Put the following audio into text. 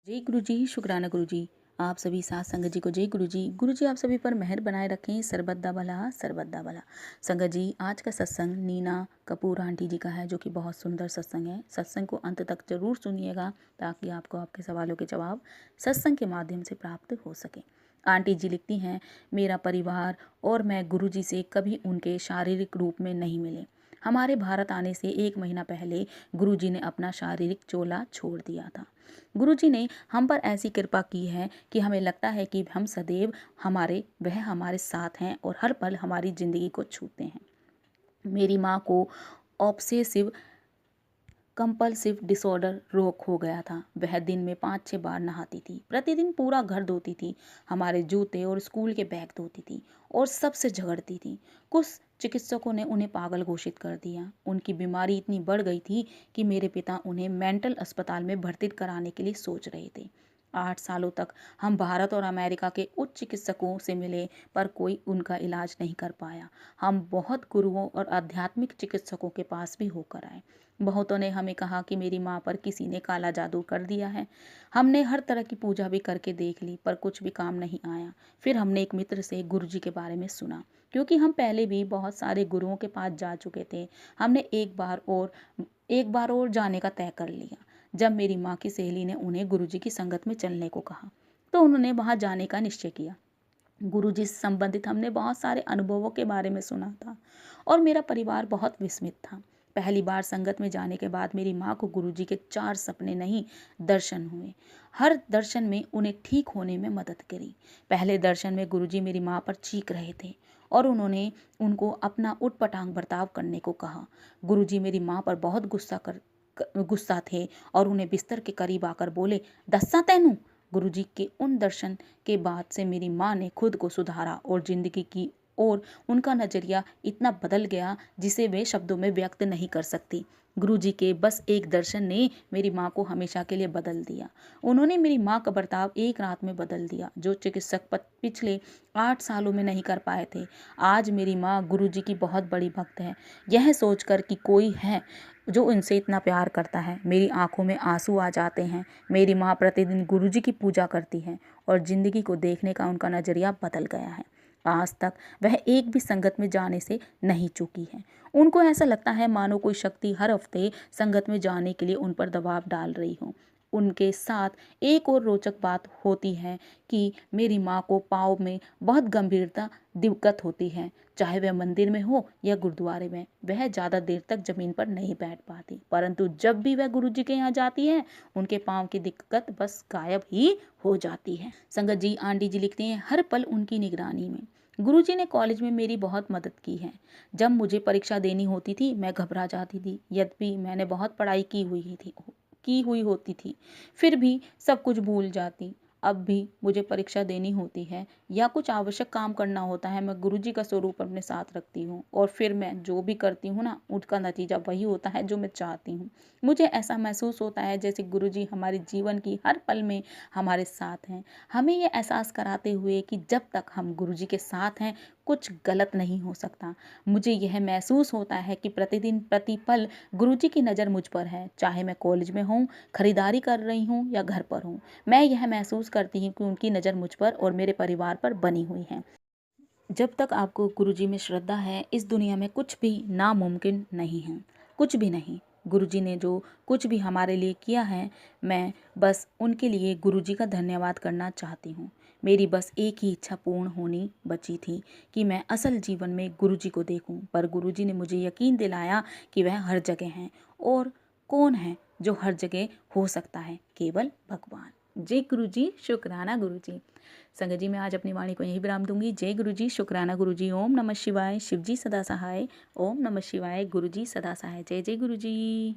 जय गुरु जी, शुक्राना गुरु जी। आप सभी साथ संगत जी को जय गुरु जी। गुरु जी आप सभी पर मेहर बनाए रखें, सर्बदा भला सर्बदा भला। संगत जी आज का सत्संग नीना कपूर आंटी जी का है, जो कि बहुत सुंदर सत्संग है। सत्संग को अंत तक जरूर सुनिएगा ताकि आपको आपके सवालों के जवाब सत्संग के माध्यम से प्राप्त हो सके। आंटी जी लिखती हैं, मेरा परिवार और मैं गुरु जी से कभी उनके शारीरिक रूप में नहीं मिले। हमारे भारत आने से 1 महीना पहले गुरुजी ने अपना शारीरिक चोला छोड़ दिया था। गुरुजी ने हम पर ऐसी कृपा की है कि हमें लगता है कि हम सदैव वह हमारे साथ हैं और हर पल हमारी जिंदगी को छूते हैं। मेरी माँ को ऑब्सेसिव कंपल्सिव डिसऑर्डर रोग हो गया था। वह दिन में 5-6 बार नहाती थी, प्रतिदिन पूरा घर धोती थी, हमारे जूते और स्कूल के बैग धोती थी और सबसे झगड़ती थी। कुछ चिकित्सकों ने उन्हें पागल घोषित कर दिया। उनकी बीमारी इतनी बढ़ गई थी कि मेरे पिता उन्हें मेंटल अस्पताल में भर्ती कराने के लिए सोच रहे थे। 8 सालों तक हम भारत और अमेरिका के उच्च चिकित्सकों से मिले, पर कोई उनका इलाज नहीं कर पाया। हम बहुत गुरुओं और आध्यात्मिक चिकित्सकों के पास भी होकर आए। बहुतों ने हमें कहा कि मेरी माँ पर किसी ने काला जादू कर दिया है। हमने हर तरह की पूजा भी करके देख ली, पर कुछ भी काम नहीं आया। फिर हमने एक मित्र से गुरुजी के बारे में सुना, क्योंकि हम पहले भी बहुत सारे गुरुओं के पास जा चुके थे। हमने एक बार और जाने का तय कर लिया। जब मेरी माँ की सहेली ने उन्हें गुरुजी की संगत में चलने को कहा, तो उन्होंने वहां जाने का निश्चय किया। गुरुजी से संबंधित हमने बहुत सारे अनुभवों के बारे में सुना था और मेरा परिवार बहुत विस्मित था। पहली बार संगत में जाने के बाद मेरी माँ को गुरुजी के 4 सपने नहीं, दर्शन हुए। हर दर्शन में उन्हें ठीक होने में मदद करी। पहले दर्शन में गुरुजी मेरी माँ पर चीख रहे थे और उन्होंने उनको अपना उटपटांग बर्ताव करने को कहा। गुरुजी मेरी माँ पर बहुत गुस्सा थे और उन्हें बिस्तर के करीब आकर बोले, दस्सा तैनू। गुरुजी के उन दर्शन के बाद से मेरी माँ ने खुद को सुधारा और जिंदगी की और उनका नजरिया इतना बदल गया जिसे वे शब्दों में व्यक्त नहीं कर सकती। गुरुजी के बस एक दर्शन ने मेरी माँ को हमेशा के लिए बदल दिया। उन्होंने मेरी माँ का बर्ताव एक रात में बदल दिया, जो चिकित्सक पिछले 8 सालों में नहीं कर पाए थे। आज मेरी माँ गुरुजी की बहुत बड़ी भक्त है। यह सोचकर कि कोई है जो उनसे इतना प्यार करता है, मेरी आंखों में आंसू आ जाते हैं। मेरी माँ प्रतिदिन गुरुजी की पूजा करती है और जिंदगी को देखने का उनका नजरिया बदल गया है। आज तक वह एक भी संगत में जाने से नहीं चूकी है। उनको ऐसा लगता है मानो कोई शक्ति हर हफ्ते संगत में जाने के लिए उन पर दबाव डाल रही हो। उनके साथ एक और रोचक बात होती है कि मेरी माँ को पाँव में बहुत गंभीरता दिक्कत होती है। चाहे वह मंदिर में हो या गुरुद्वारे में, वह ज़्यादा देर तक जमीन पर नहीं बैठ पाती, परंतु जब भी वह गुरुजी के यहाँ जाती है, उनके पाँव की दिक्कत बस गायब ही हो जाती है। संगत जी आंटी जी लिखती हैं, हर पल उनकी निगरानी में। गुरुजी ने कॉलेज में मेरी बहुत मदद की है। जब मुझे परीक्षा देनी होती थी, मैं घबरा जाती थी। यद्यपि मैंने बहुत पढ़ाई की हुई होती थी, फिर भी सब कुछ भूल जाती। अब भी मुझे परीक्षा देनी होती है या कुछ आवश्यक काम करना होता है, मैं गुरुजी का स्वरूप अपने साथ रखती हूँ और फिर मैं जो भी करती हूँ ना, उसका नतीजा वही होता है जो मैं चाहती हूँ। मुझे ऐसा महसूस होता है जैसे गुरुजी हमारे जीवन की हर पल में हमारे साथ हैं, हमें ये एहसास कराते हुए कि जब तक हम गुरुजी के साथ हैं, कुछ गलत नहीं हो सकता। मुझे यह महसूस होता है कि प्रतिदिन प्रतिपल गुरुजी की नज़र मुझ पर है, चाहे मैं कॉलेज में हूँ, खरीदारी कर रही हूँ या घर पर हूँ। मैं यह महसूस करती हूँ कि उनकी नज़र मुझ पर और मेरे परिवार पर बनी हुई है। जब तक आपको गुरुजी में श्रद्धा है, इस दुनिया में कुछ भी नामुमकिन नहीं है, कुछ भी नहीं। गुरुजी ने जो कुछ भी हमारे लिए किया है, मैं बस उनके लिए गुरुजी का धन्यवाद करना चाहती हूँ। मेरी बस एक ही इच्छा पूर्ण होनी बची थी कि मैं असल जीवन में गुरुजी को देखूं, पर गुरुजी ने मुझे यकीन दिलाया कि वह हर जगह हैं। और कौन है जो हर जगह हो सकता है? केवल भगवान। जय गुरु जी, शुक्राना गुरु जी। संगत जी मैं आज अपनी वाणी को यही विराम दूंगी। जय गुरु जी, शुक्राना गुरु जी। ओम नमः शिवाय। शिव जी सदा सहाय। ओम नमः शिवाय। गुरु जी सदा सहाय। जय जय गुरु जी।